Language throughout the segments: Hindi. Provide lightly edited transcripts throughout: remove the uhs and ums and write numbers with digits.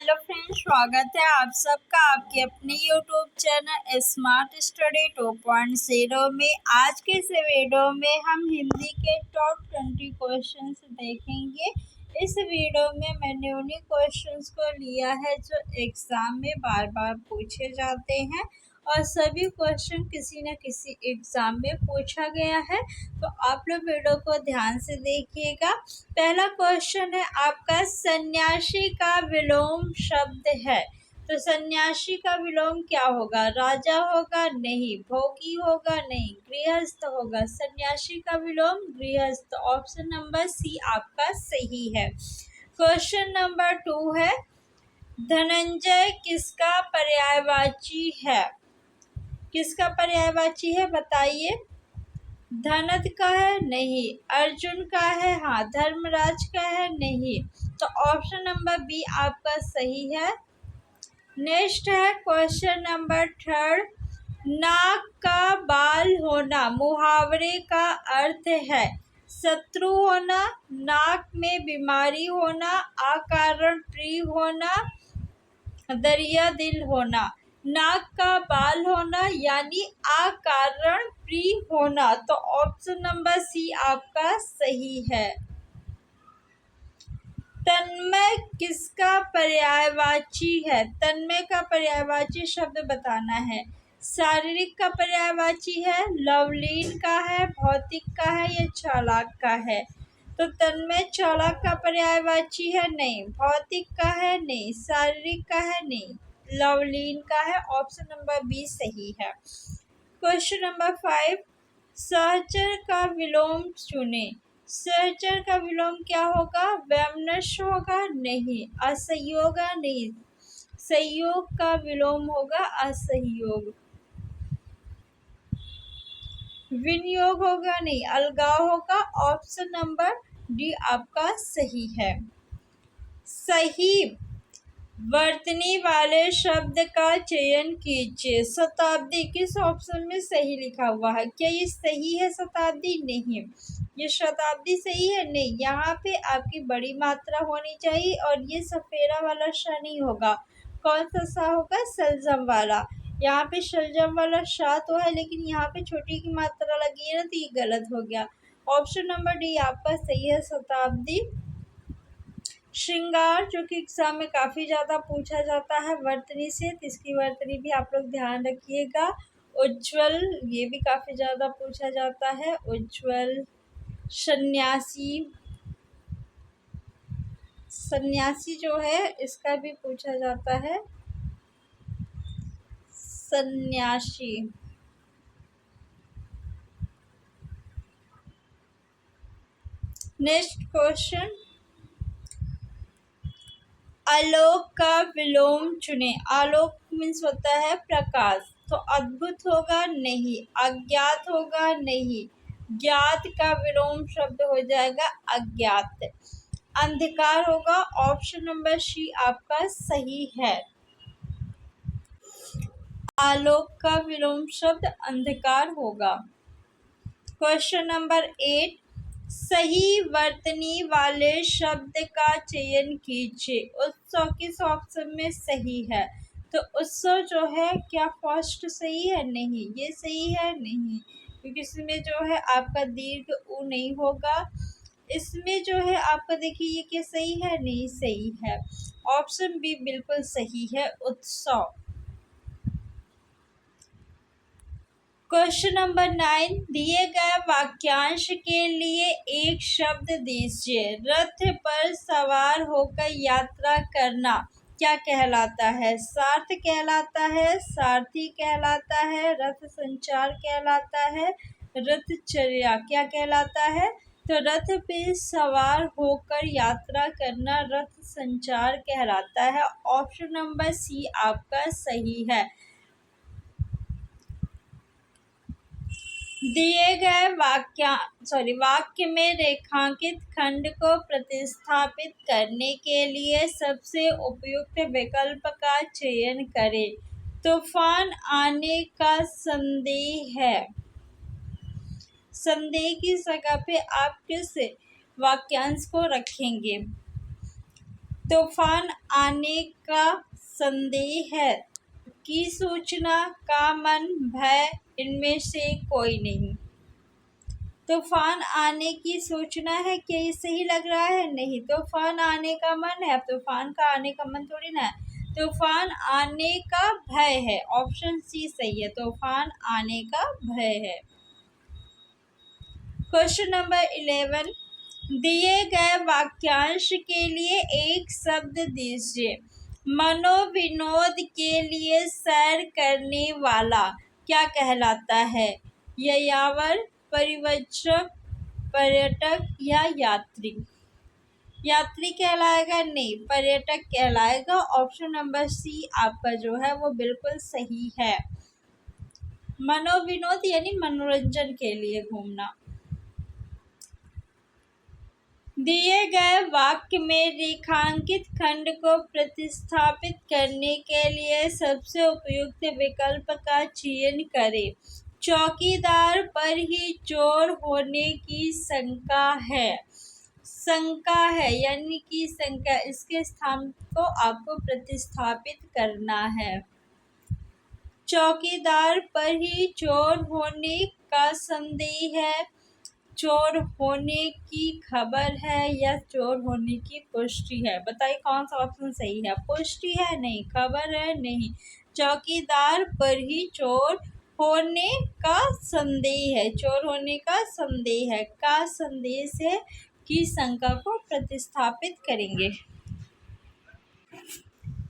हेलो फ्रेंड्स, स्वागत है आप सबका आपके अपने यूट्यूब चैनल स्मार्ट स्टडी 2.0 में। आज के इस वीडियो में हम हिंदी के टॉप 20 क्वेश्चंस देखेंगे। इस वीडियो में मैंने उन्हीं क्वेश्चंस को लिया है जो एग्ज़ाम में बार बार पूछे जाते हैं और सभी क्वेश्चन किसी न किसी एग्ज़ाम में पूछा गया है, तो आप लोग वीडियो को ध्यान से देखिएगा। पहला क्वेश्चन है आपका, सन्यासी का विलोम शब्द है, तो सन्यासी का विलोम क्या होगा? राजा होगा? नहीं। भोगी होगा? नहीं। गृहस्थ होगा? सन्यासी का विलोम गृहस्थ। ऑप्शन नंबर सी आपका सही है। क्वेश्चन नंबर 2 है, धनंजय किसका पर्यायवाची है? किसका पर्यायवाची है बताइए। धनद का है? नहीं। अर्जुन का है? हाँ। धर्मराज का है? नहीं। तो ऑप्शन नंबर बी आपका सही है। नेक्स्ट है क्वेश्चन नंबर 3, नाक का बाल होना मुहावरे का अर्थ है शत्रु होना, नाक में बीमारी होना, अकारण प्रिय होना, दरिया दिल होना। नाक का बाल होना यानी अकारण प्रिय होना, तो ऑप्शन नंबर सी आपका सही है। तन्मय किसका पर्यायवाची है? तन्मय का पर्यायवाची शब्द बताना है। शारीरिक का पर्यायवाची है, लवलीन का है, भौतिक का है या चालाक का है? तो तन्मय चालाक का पर्यायवाची है? नहीं। भौतिक का है? नहीं। शारीरिक का है? नहीं। लवलीन का है। ऑप्शन नंबर बी सही है। क्वेश्चन नंबर 5, सहचर का विलोम चुने। सहचर का विलोम क्या होगा? वैमनस्य होगा? नहीं। असहयोग? नहीं। सहयोग का विलोम होगा असहयोग। विनियोग होगा? नहीं। अलगाव होगा। ऑप्शन नंबर डी आपका सही है। सही वर्तनी वाले शब्द का चयन कीजिए। शताब्दी किस ऑप्शन में सही लिखा हुआ है? क्या ये सही है शताब्दी? नहीं। ये शताब्दी सही है? नहीं। यहाँ पे आपकी बड़ी मात्रा होनी चाहिए और ये सफेरा वाला श नहीं होगा। कौन सा सा होगा? सलजम वाला। यहाँ पे शलजम वाला शा तो है, लेकिन यहाँ पे छोटी की मात्रा लगी है ना, तो ये गलत हो गया। ऑप्शन नंबर डी आपका सही है शताब्दी। श्रृंगार जो कि एग्जाम में काफ़ी ज़्यादा पूछा जाता है वर्तनी से, तो इसकी वर्तनी भी आप लोग ध्यान रखिएगा। उज्ज्वल ये भी काफ़ी ज़्यादा पूछा जाता है। उज्ज्वल। सन्यासी, सन्यासी जो है इसका भी पूछा जाता है। सन्यासी। नेक्स्ट क्वेश्चन, आलोक का विलोम चुने। आलोक मीन्स होता है प्रकाश, तो अद्भुत होगा? नहीं। अज्ञात होगा? नहीं। ज्ञात का विलोम शब्द हो जाएगा अज्ञात। अंधकार होगा? ऑप्शन नंबर सी आपका सही है। आलोक का विलोम शब्द अंधकार होगा। क्वेश्चन नंबर 8, सही वर्तनी वाले शब्द का चयन कीजिए। उत्सव किस ऑप्शन में सही है? तो उत्सव जो है क्या फर्स्ट सही है? नहीं। ये सही है? नहीं, क्योंकि इसमें जो है आपका दीर्घ उ नहीं होगा। इसमें जो है आपका देखिए ये क्या सही है? नहीं सही है। ऑप्शन बी बिल्कुल सही है, उत्सव। क्वेश्चन नंबर 9, दिए गए वाक्यांश के लिए एक शब्द दीजिए। रथ पर सवार होकर यात्रा करना क्या कहलाता है? सार्थ कहलाता है, सारथी कहलाता है, रथ संचार कहलाता है, रथचर्या क्या कहलाता है? तो रथ पे सवार होकर यात्रा करना रथ संचार कहलाता है। ऑप्शन नंबर सी आपका सही है। दिए गए वाक्य में रेखांकित खंड को प्रतिस्थापित करने के लिए सबसे उपयुक्त विकल्प का चयन करें। तूफान आने का संदेह है। संदेह की जगह पे आप किस वाक्यांश को रखेंगे? तूफान आने का संदेह है की सूचना का मन भय, इनमें से कोई नहीं। तूफान आने की सूचना है, क्या ये सही लग रहा है? नहीं। तूफान आने का मन है, तूफान का आने का मन थोड़ी ना है। तूफान आने का भय है, ऑप्शन सी सही है, तूफान आने का भय है। क्वेश्चन नंबर 11, दिए गए वाक्यांश के लिए एक शब्द दीजिए। मनोविनोद के लिए सैर करने वाला क्या कहलाता है? यायावर, परिवृक्षक, पर्यटक या यात्री? यात्री कहलाएगा? नहीं, पर्यटक कहलाएगा। ऑप्शन नंबर सी आपका जो है वो बिल्कुल सही है। मनोविनोद यानी मनोरंजन के लिए घूमना। दिए गए वाक्य में रेखांकित खंड को प्रतिस्थापित करने के लिए सबसे उपयुक्त विकल्प का चयन करें। चौकीदार पर ही चोर होने की शंका है। शंका है यानी कि शंका, इसके स्थान को आपको प्रतिस्थापित करना है। चौकीदार पर ही चोर होने का संदेह है, चोर होने की खबर है या चोर होने की पुष्टि है? बताइए कौन सा ऑप्शन सही है? पुष्टि है? नहीं। खबर है? नहीं। चौकीदार पर ही चोर होने का संदेह है, चोर होने का संदेह है, का संदेश है की शंका को प्रतिस्थापित करेंगे।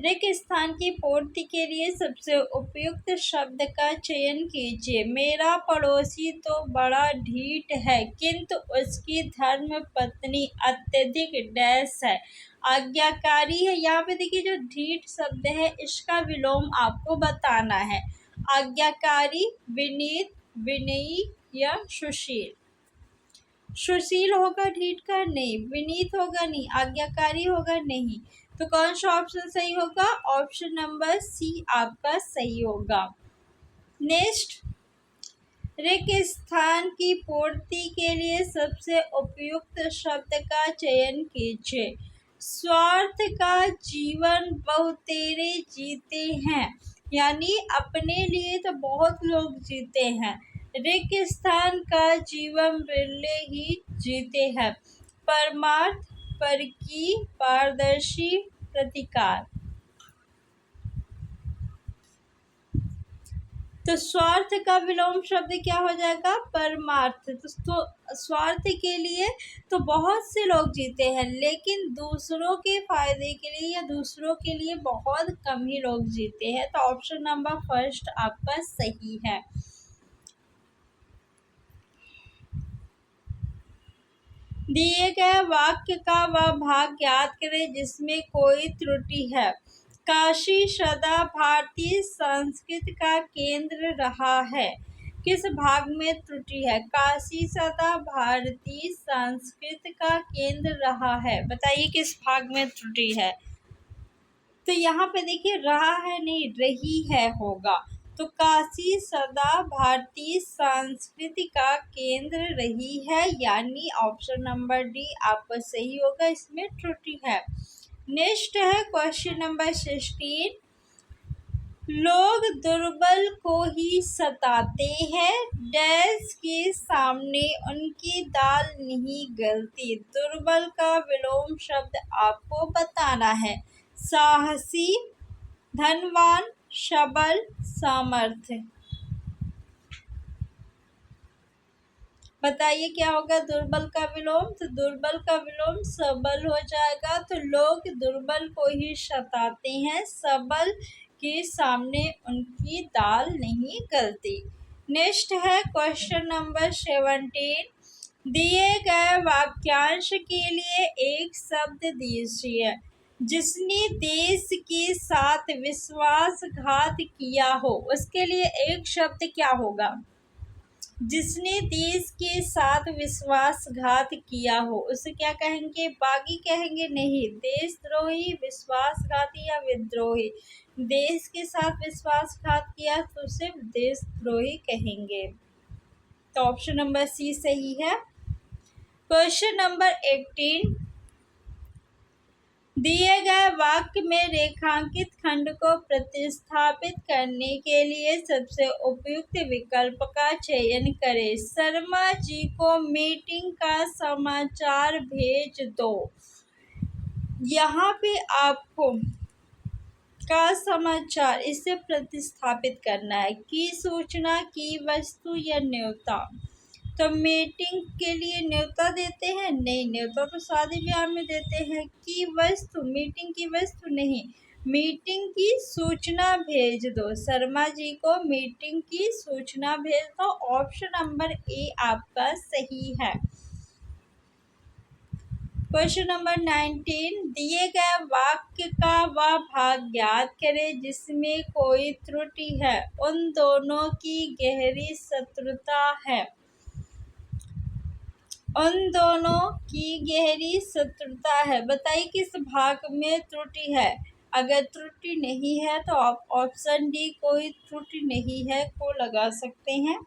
रिक्त स्थान की पूर्ति के लिए सबसे उपयुक्त शब्द का चयन कीजिए। मेरा पड़ोसी तो बड़ा ढीठ है, किंतु उसकी धर्म पत्नी अत्यधिक डैश है, आज्ञाकारी है। यहाँ पे देखिए जो ढीठ शब्द है इसका विलोम आपको बताना है। आज्ञाकारी, विनीत, विनयी या सुशील? सुशील होगा ढीठ का? नहीं। विनीत होगा? नहीं। आज्ञाकारी होगा? नहीं। तो कौन सा ऑप्शन सही होगा? ऑप्शन नंबर सी आपका सही होगा। नेक्स्ट, रिक्त स्थान की पूर्ति के लिए सबसे उपयुक्त शब्द का चयन कीजिए। स्वार्थ का जीवन बहुतेरे जीते हैं, यानी अपने लिए तो बहुत लोग जीते हैं। रिक्त स्थान का जीवन बिरले ही जीते हैं। परमार्थ, परकी, पारदर्शी, प्रतिकार? तो स्वार्थ का विलोम शब्द क्या हो जाएगा? परमार्थ। तो स्वार्थ के लिए तो बहुत से लोग जीते हैं, लेकिन दूसरों के फायदे के लिए या दूसरों के लिए बहुत कम ही लोग जीते हैं। तो ऑप्शन नंबर फर्स्ट आपका सही है। दिए गए वाक्य का वह भाग याद करें जिसमें कोई त्रुटि है। काशी सदा भारतीय संस्कृति का केंद्र रहा है, किस भाग में त्रुटि है? काशी सदा भारतीय संस्कृति का केंद्र रहा है, बताइए किस भाग में त्रुटि है? तो यहाँ पे देखिए रहा है नहीं, रही है होगा। तो काशी सदा भारतीय संस्कृति का केंद्र रही है, यानी ऑप्शन नंबर डी आपका सही होगा, इसमें त्रुटि है। नेक्स्ट है क्वेश्चन नंबर 16, लोग दुर्बल को ही सताते हैं, डैश के सामने उनकी दाल नहीं गलती। दुर्बल का विलोम शब्द आपको बताना है। साहसी, धनवान, सबल, सामर्थ्य? बताइए क्या होगा दुर्बल का विलोम? तो दुर्बल का विलोम सबल हो जाएगा। तो लोग दुर्बल को ही सताते हैं, सबल के सामने उनकी दाल नहीं गलती। नेक्स्ट है क्वेश्चन नंबर 17, दिए गए वाक्यांश के लिए एक शब्द दीजिए। जिसने देश के साथ विश्वासघात किया हो, उसके लिए एक शब्द क्या होगा? जिसने देश के साथ विश्वासघात किया हो उसे क्या कहेंगे? बागी कहेंगे? नहीं। देशद्रोही, विश्वासघाती या विद्रोही? देश के साथ विश्वासघात किया तो सिर्फ देशद्रोही कहेंगे। तो ऑप्शन नंबर सी सही है। क्वेश्चन नंबर 18, दिए गए वाक्य में रेखांकित खंड को प्रतिस्थापित करने के लिए सबसे उपयुक्त विकल्प का चयन करें। शर्मा जी को मीटिंग का समाचार भेज दो। यहाँ पे आपको का समाचार इसे प्रतिस्थापित करना है। की सूचना, की वस्तु या न्योता। तो मीटिंग के लिए न्योता देते हैं? नहीं, न्योता तो शादी ब्याह में देते हैं। की वस्तु, मीटिंग की वस्तु नहीं, मीटिंग की सूचना भेज दो। शर्मा जी को मीटिंग की सूचना भेज दो। ऑप्शन नंबर ए आपका सही है। क्वेश्चन नंबर 19, दिए गए वाक्य का वह भाग ज्ञात करें जिसमें कोई त्रुटि है। उन दोनों की गहरी शत्रुता है। उन दोनों की गहरी शत्रुता है। बताइए किस भाग में त्रुटि है। अगर त्रुटि नहीं है तो आप ऑप्शन डी कोई त्रुटि नहीं है को लगा सकते हैं।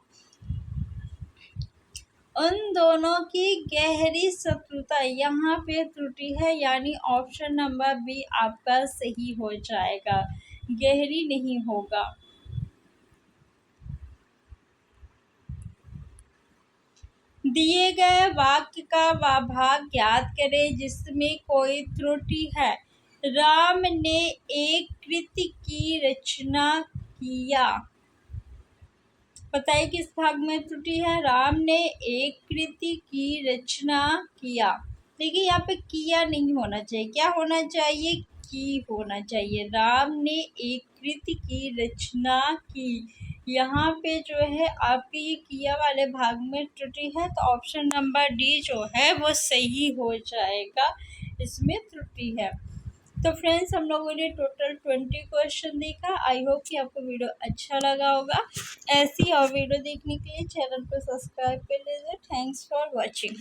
उन दोनों की गहरी शत्रुता, यहाँ पे त्रुटि है, यानी ऑप्शन नंबर बी आपका सही हो जाएगा। गहरी नहीं होगा। दिए गए वाक्य का वह भाग ज्ञात करें जिसमें कोई त्रुटि है। राम ने एक कृति की रचना किया। बताइए किस भाग में त्रुटि है। राम ने एक कृति की रचना किया। देखिए यहाँ पे किया नहीं होना चाहिए, क्या होना चाहिए, की होना चाहिए। राम ने एक कृति की रचना की। यहाँ पे जो है आपके ये किया वाले भाग में त्रुटि है, तो ऑप्शन नंबर डी जो है वो सही हो जाएगा, इसमें त्रुटि है। तो फ्रेंड्स, हम लोगों ने टोटल 20 क्वेश्चन देखा। आई होप कि आपको वीडियो अच्छा लगा होगा। ऐसी और वीडियो देखने के लिए चैनल को सब्सक्राइब कर लीजिए। Thanks for watching.